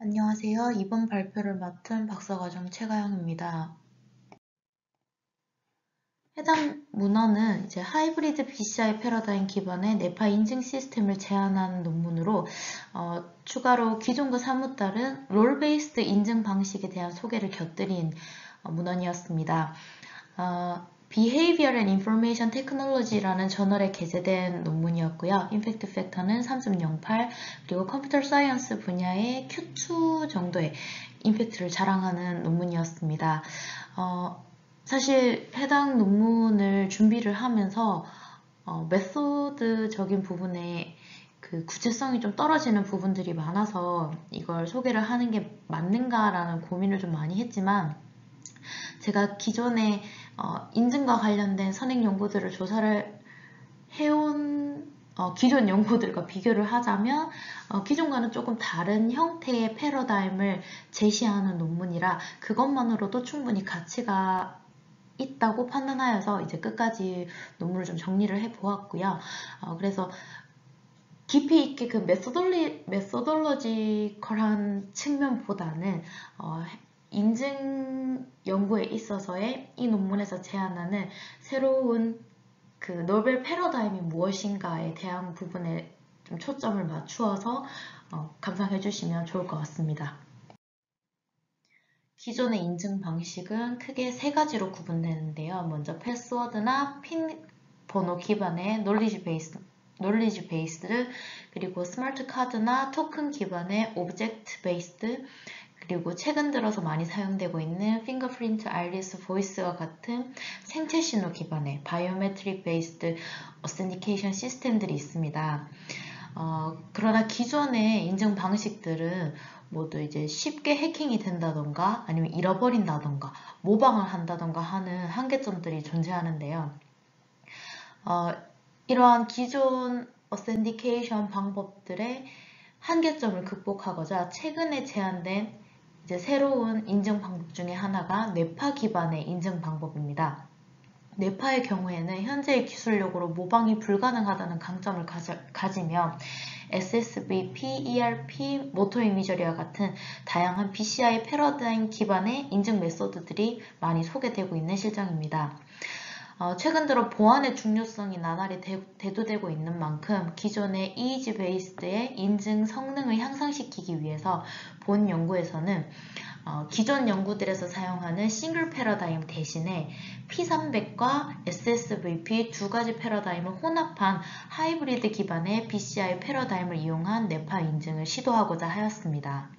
안녕하세요. 이번 발표를 맡은 박사과정 최가영입니다. 해당 문헌은 하이브리드 BCI 패러다임 기반의 뇌파 인증 시스템을 제안하는 논문으로 추가로 기존과 사뭇 다른 롤 베이스드 인증 방식에 대한 소개를 곁들인 문헌이었습니다. Behavior and Information Technology라는 저널에 게재된 논문이었고요. 임팩트 팩터는 3.08, 그리고 컴퓨터 사이언스 분야의 Q2 정도의 임팩트를 자랑하는 논문이었습니다. 사실 해당 논문을 준비를 하면서 메소드적인 부분에 그 구체성이 좀 떨어지는 부분들이 많아서 이걸 소개를 하는 게 맞는가라는 고민을 좀 많이 했지만, 제가 기존에 인증과 관련된 선행 연구들을 조사를 해온 기존 연구들과 비교를 하자면 기존과는 조금 다른 형태의 패러다임을 제시하는 논문이라 그것만으로도 충분히 가치가 있다고 판단하여서 이제 끝까지 논문을 좀 정리를 해보았고요. 그래서 깊이 있게 그 메소돌로지컬한 측면보다는 인증 연구에 있어서의 이 논문에서 제안하는 새로운 그 노벨 패러다임이 무엇인가에 대한 부분에 좀 초점을 맞추어서 감상해 주시면 좋을 것 같습니다. 기존의 인증 방식은 크게 세 가지로 구분되는데요. 먼저 패스워드나 핀 번호 기반의 놀리지 베이스드, 그리고 스마트 카드나 토큰 기반의 오브젝트 베이스드, 그리고 최근 들어서 많이 사용되고 있는 핑거프린트, 아이리스, 보이스와 같은 생체 신호 기반의 바이오메트릭 베이스드 어센티케이션 시스템들이 있습니다. 그러나 기존의 인증 방식들은 모두 이제 쉽게 해킹이 된다던가 아니면 잃어버린다던가 모방을 한다던가 하는 한계점들이 존재하는데요. 이러한 기존 어센티케이션 방법들의 한계점을 극복하고자 최근에 제안된 이제 새로운 인증 방법 중에 하나가 뇌파 기반의 인증 방법입니다. 뇌파의 경우에는 현재의 기술력으로 모방이 불가능하다는 강점을 가지며 SSVP, ERP, 모터 이미저리와 같은 다양한 BCI 패러다임 기반의 인증 메소드들이 많이 소개되고 있는 실정입니다. 최근 들어 보안의 중요성이 나날이 대두되고 있는 만큼 기존의 EEG 베이스드의 인증 성능을 향상시키기 위해서 본 연구에서는 기존 연구들에서 사용하는 싱글 패러다임 대신에 P300과 SSVP 두 가지 패러다임을 혼합한 하이브리드 기반의 BCI 패러다임을 이용한 뇌파 인증을 시도하고자 하였습니다.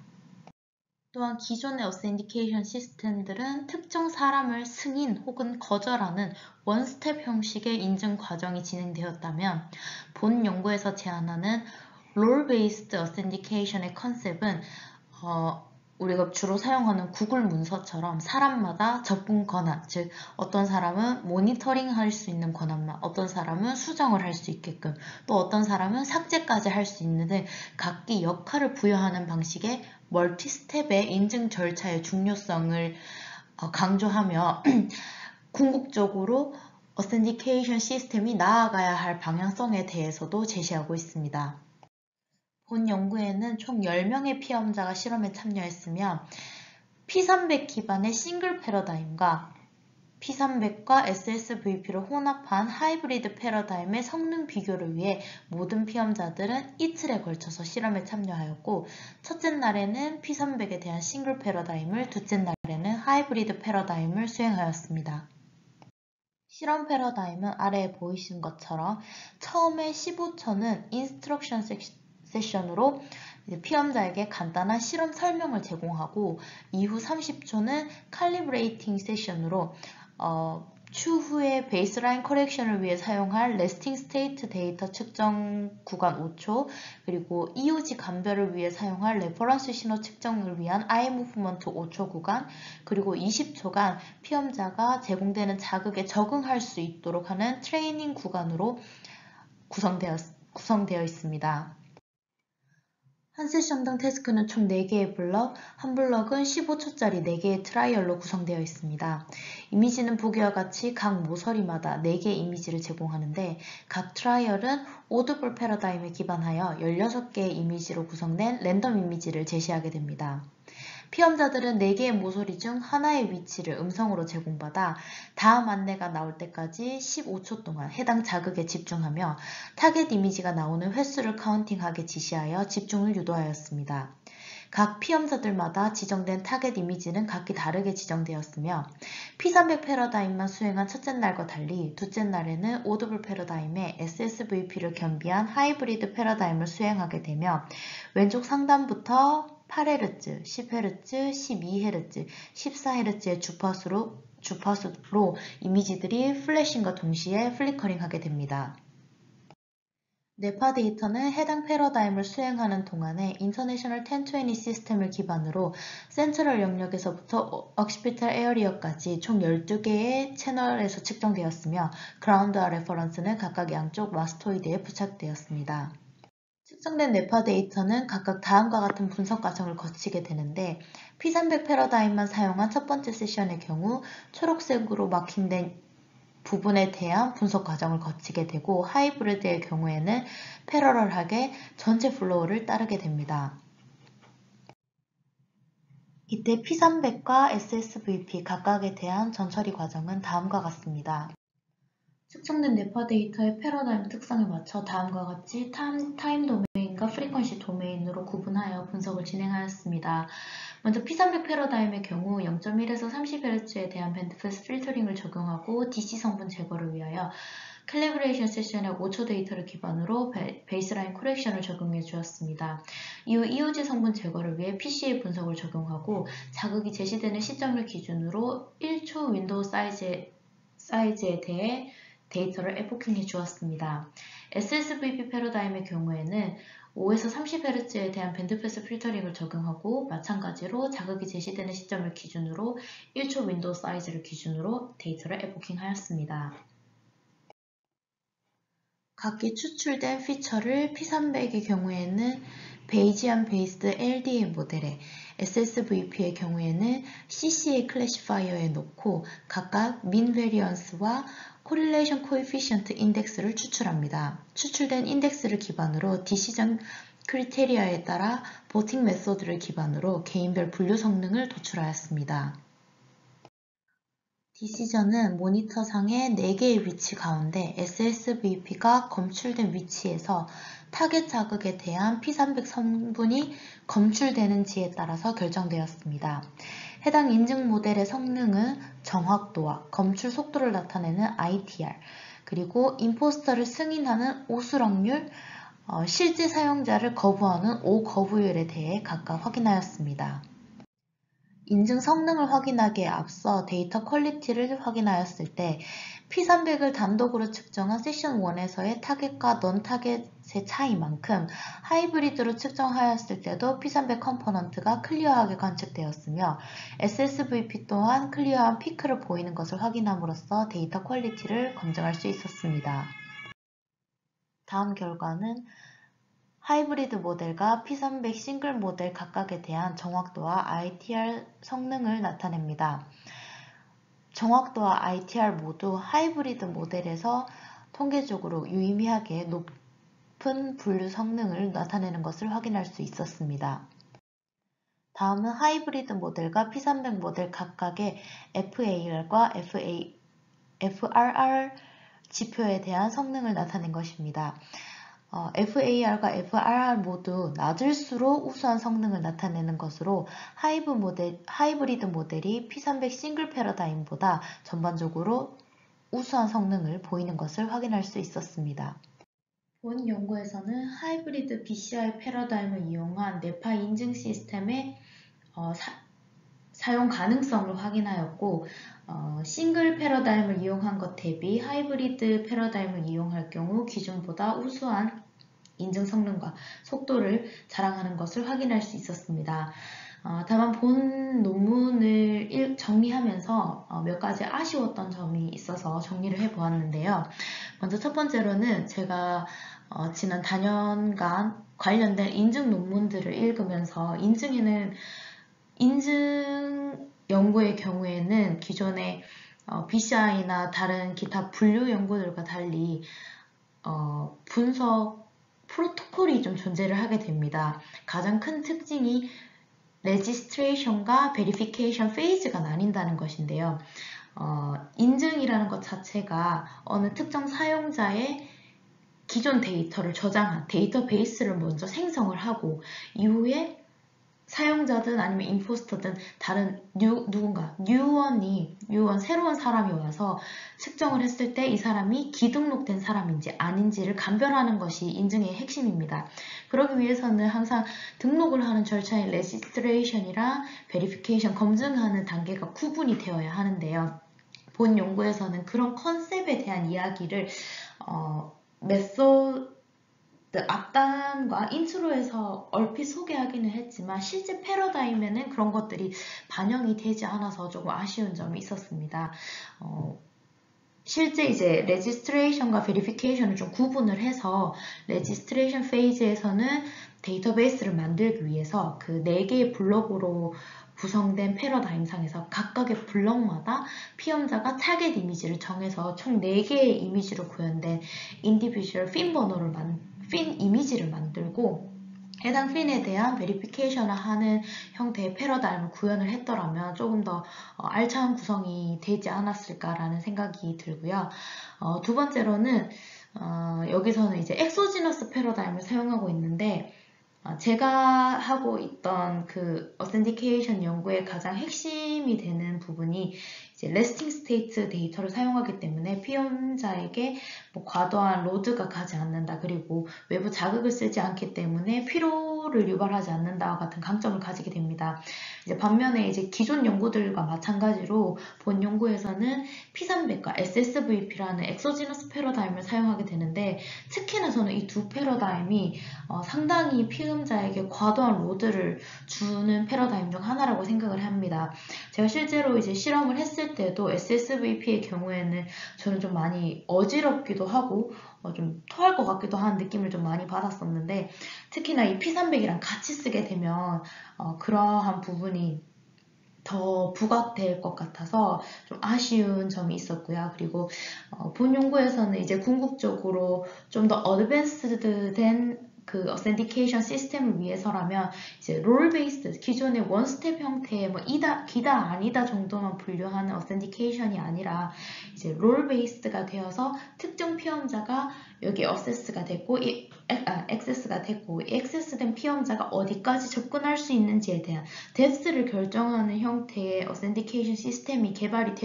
또한 기존의 어센티케이션 시스템들은 특정 사람을 승인 혹은 거절하는 원스텝 형식의 인증 과정이 진행되었다면 본 연구에서 제안하는 롤 베이스드 어센티케이션의 컨셉은 우리가 주로 사용하는 구글 문서처럼 사람마다 접근 권한, 즉 어떤 사람은 모니터링 할 수 있는 권한만, 어떤 사람은 수정을 할 수 있게끔, 또 어떤 사람은 삭제까지 할 수 있는 등 각기 역할을 부여하는 방식의 멀티 스텝의 인증 절차의 중요성을 강조하며 궁극적으로 어센티케이션 시스템이 나아가야 할 방향성에 대해서도 제시하고 있습니다. 본 연구에는 총 10명의 피험자가 실험에 참여했으며 P300 기반의 싱글 패러다임과 P300과 SSVP를 혼합한 하이브리드 패러다임의 성능 비교를 위해 모든 피험자들은 이틀에 걸쳐서 실험에 참여하였고, 첫째 날에는 P300에 대한 싱글 패러다임을, 둘째 날에는 하이브리드 패러다임을 수행하였습니다. 실험 패러다임은 아래에 보이신 것처럼 처음에 15초는 인스트럭션 세션으로 피험자에게 간단한 실험 설명을 제공하고, 이후 30초는 칼리브레이팅 세션으로 추후에 베이스라인 커렉션을 위해 사용할 레스팅 스테이트 데이터 측정 구간 5초, 그리고 EOG 감별을 위해 사용할 레퍼런스 신호 측정을 위한 아이 무브먼트 5초 구간, 그리고 20초간 피험자가 제공되는 자극에 적응할 수 있도록 하는 트레이닝 구간으로 구성되어 있습니다. 한 세션당 태스크는 총 4개의 블럭, 한 블럭은 15초짜리 4개의 트라이얼로 구성되어 있습니다. 이미지는 보기와 같이 각 모서리마다 4개의 이미지를 제공하는데 각 트라이얼은 오드블 패러다임에 기반하여 16개의 이미지로 구성된 랜덤 이미지를 제시하게 됩니다. 피험자들은 4개의 모서리 중 하나의 위치를 음성으로 제공받아 다음 안내가 나올 때까지 15초 동안 해당 자극에 집중하며 타겟 이미지가 나오는 횟수를 카운팅하게 지시하여 집중을 유도하였습니다. 각 피험자들마다 지정된 타겟 이미지는 각기 다르게 지정되었으며 P300 패러다임만 수행한 첫째 날과 달리 둘째 날에는 오드블 패러다임에 SSVP를 겸비한 하이브리드 패러다임을 수행하게 되며 왼쪽 상단부터 8Hz, 10Hz, 12Hz, 14Hz의 주파수로 이미지들이 플래싱과 동시에 플리커링하게 됩니다. 뇌파 데이터는 해당 패러다임을 수행하는 동안에 인터내셔널 1020 시스템을 기반으로 센트럴 영역에서부터 억시피탈 에어리어까지 총 12개의 채널에서 측정되었으며 그라운드와 레퍼런스는 각각 양쪽 마스토이드에 부착되었습니다. 측정된 뇌파 데이터는 각각 다음과 같은 분석 과정을 거치게 되는데 P300 패러다임만 사용한 첫 번째 세션의 경우 초록색으로 마킹된 부분에 대한 분석 과정을 거치게 되고 하이브리드의 경우에는 패러럴하게 전체 플로우를 따르게 됩니다. 이때 P300과 SSVP 각각에 대한 전처리 과정은 다음과 같습니다. 측정된 뇌파 데이터의 패러다임 특성에 맞춰 다음과 같이 타임 도메인과 프리퀀시 도메인으로 구분하여 분석을 진행하였습니다. 먼저 P300 패러다임의 경우 0.1에서 30Hz에 대한 밴드패스 필터링을 적용하고 DC 성분 제거를 위하여 캘리브레이션 세션의 5초 데이터를 기반으로 베이스라인 코렉션을 적용해 주었습니다. 이후 EOG 성분 제거를 위해 PCA 분석을 적용하고 자극이 제시되는 시점을 기준으로 1초 윈도우 사이즈에 대해 데이터를 에포킹해 주었습니다. SSVP 패러다임의 경우에는 5에서 30Hz에 대한 밴드패스 필터링을 적용하고 마찬가지로 자극이 제시되는 시점을 기준으로 1초 윈도우 사이즈를 기준으로 데이터를 에포킹하였습니다. 각기 추출된 피처를 P300의 경우에는 베이지안 베이스드 LDA 모델에 SSVP의 경우에는 CCA 클래시파이어에 놓고 각각 민 베리언스와 코릴레이션 코에피션트 인덱스를 추출합니다. 추출된 인덱스를 기반으로 디시전 크리테리아에 따라 보팅 메소드를 기반으로 개인별 분류 성능을 도출하였습니다. 디시전은 모니터상의 4개의 위치 가운데 SSVP가 검출된 위치에서 타겟 자극에 대한 P300 성분이 검출되는지에 따라서 결정되었습니다. 해당 인증 모델의 성능은 정확도와 검출 속도를 나타내는 ITR, 그리고 임포스터를 승인하는 오수락률, 실제 사용자를 거부하는 오거부율에 대해 각각 확인하였습니다. 인증 성능을 하기에 앞서 데이터 퀄리티를 확인하였을 때 P300을 단독으로 측정한 세션 1에서의 타겟과 넌 타겟의 차이만큼 하이브리드로 측정하였을 때도 P300 컴포넌트가 클리어하게 관측되었으며 SSVP 또한 클리어한 피크를 보이는 것을 확인함으로써 데이터 퀄리티를 검증할 수 있었습니다. 다음 결과는 하이브리드 모델과 P300 싱글 모델 각각에 대한 정확도와 ITR 성능을 나타냅니다. 정확도와 ITR 모두 하이브리드 모델에서 통계적으로 유의미하게 높은 분류 성능을 나타내는 것을 확인할 수 있었습니다. 다음은 하이브리드 모델과 P300 모델 각각의 FAR과 FRR 지표에 대한 성능을 나타낸 것입니다. FAR과 FRR 모두 낮을수록 우수한 성능을 나타내는 것으로 하이브리드 모델이 P300 싱글 패러다임보다 전반적으로 우수한 성능을 보이는 것을 확인할 수 있었습니다. 본 연구에서는 하이브리드 BCI 패러다임을 이용한 뇌파 인증 시스템의 사용 가능성을 확인하였고 싱글 패러다임을 이용한 것 대비 하이브리드 패러다임을 이용할 경우 기존보다 우수한 인증 성능과 속도를 자랑하는 것을 확인할 수 있었습니다. 다만 본 논문을 정리하면서 몇 가지 아쉬웠던 점이 있어서 정리를 해보았는데요. 먼저 첫 번째로는 제가 지난 4년간 관련된 인증 논문들을 읽으면서 인증 연구의 경우에는 기존의 BCI나 다른 기타 분류 연구들과 달리 분석 프로토콜이 좀 존재를 하게 됩니다. 가장 큰 특징이 레지스트레이션과 베리피케이션 페이즈가 나뉜다는 것인데요. 인증이라는 것 자체가 어느 특정 사용자의 기존 데이터를 저장한 데이터베이스를 먼저 생성을 하고 이후에 사용자든 아니면 임포스터든 다른 뉴원 새로운 사람이 와서 측정을 했을 때 이 사람이 기등록된 사람인지 아닌지를 감별하는 것이 인증의 핵심입니다. 그러기 위해서는 항상 등록을 하는 절차인 레지스트레이션이랑 베리피케이션 검증하는 단계가 구분이 되어야 하는데요. 본 연구에서는 그런 컨셉에 대한 이야기를 메소드 앞단과 인트로에서 얼핏 소개하기는 했지만 실제 패러다임에는 그런 것들이 반영이 되지 않아서 조금 아쉬운 점이 있었습니다. 실제 이제 레지스트레이션과 베리피케이션을 좀 구분을 해서 레지스트레이션 페이즈에서는 데이터베이스를 만들기 위해서 그 4개의 블록으로 구성된 패러다임상에서 각각의 블록마다 피험자가 타겟 이미지를 정해서 총 4개의 이미지로 구현된 인디비주얼 핀 이미지를 만들고 해당 핀에 대한 베리피케이션을 하는 형태의 패러다임을 구현을 했더라면 조금 더 알찬 구성이 되지 않았을까라는 생각이 들고요. 두 번째로는 여기서는 이제 엑소지너스 패러다임을 사용하고 있는데 제가 하고 있던 그 어센티케이션 연구의 가장 핵심이 되는 부분이 이제 레스팅 스테이트 데이터를 사용하기 때문에 피험자에게 과도한 로드가 가지 않는다. 그리고 외부 자극을 쓰지 않기 때문에 피로를 유발하지 않는다와 같은 강점을 가지게 됩니다. 이제 반면에 이제 기존 연구들과 마찬가지로 본 연구에서는 P300과 SSVP라는 엑소지너스 패러다임을 사용하게 되는데 특히나 저는 이 두 패러다임이 상당히 피험자에게 과도한 로드를 주는 패러다임 중 하나라고 생각을 합니다. 제가 실제로 이제 실험을 했을 때도 SSVP의 경우에는 저는 좀 많이 어지럽기도 하고 좀 토할 것 같기도 한 느낌을 좀 많이 받았었는데 특히나 이 P300이랑 같이 쓰게 되면 그러한 부분이 더 부각될 것 같아서 좀 아쉬운 점이 있었고요. 그리고 본 연구에서는 이제 궁극적으로 좀 더 어드밴스드된 그 어센티케이션 시스템을 위해서라면 이제 롤 베이스드 기존의 원스텝 형태의 기다 아니다 정도만 분류하는 어센티케이션이 아니라 이제 롤 베이스드가 되어서 특정 피험자가 여기 어세스가 됐고 액세스가 됐고 액세스된 피험자가 어디까지 접근할 수 있는지에 대한 뎁스를 결정하는 형태의 어센티케이션 시스템이 개발이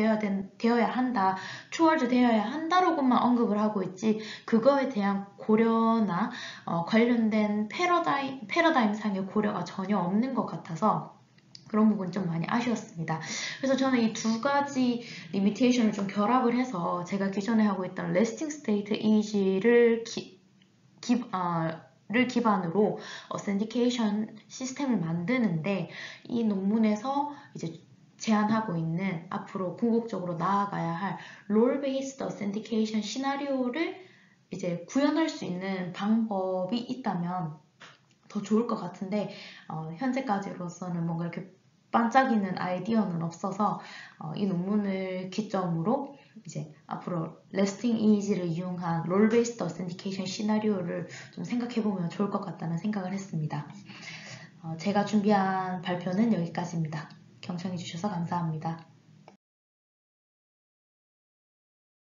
되어야 한다, 추월도 되어야 한다라고만 언급을 하고 있지 그거에 대한 고려나 관련된 패러다임상의 고려가 전혀 없는 것 같아서 그런 부분이 좀 많이 아쉬웠습니다. 그래서 저는 이 두 가지 리미테이션을 좀 결합을 해서 제가 기존에 하고 있던 레스팅 스테이트 이지를 기반으로 어센티케이션 시스템을 만드는데 이 논문에서 이제 제안하고 있는 앞으로 궁극적으로 나아가야 할 롤 베이스드 어센티케이션 시나리오를 이제 구현할 수 있는 방법이 있다면 더 좋을 것 같은데 현재까지로서는 뭔가 이렇게 반짝이는 아이디어는 없어서 이 논문을 기점으로 이제 앞으로 레스팅 이미지를 이용한 롤 베이스드 어센티케이션 시나리오를 좀 생각해보면 좋을 것 같다는 생각을 했습니다. 제가 준비한 발표는 여기까지입니다. 경청해주셔서 감사합니다.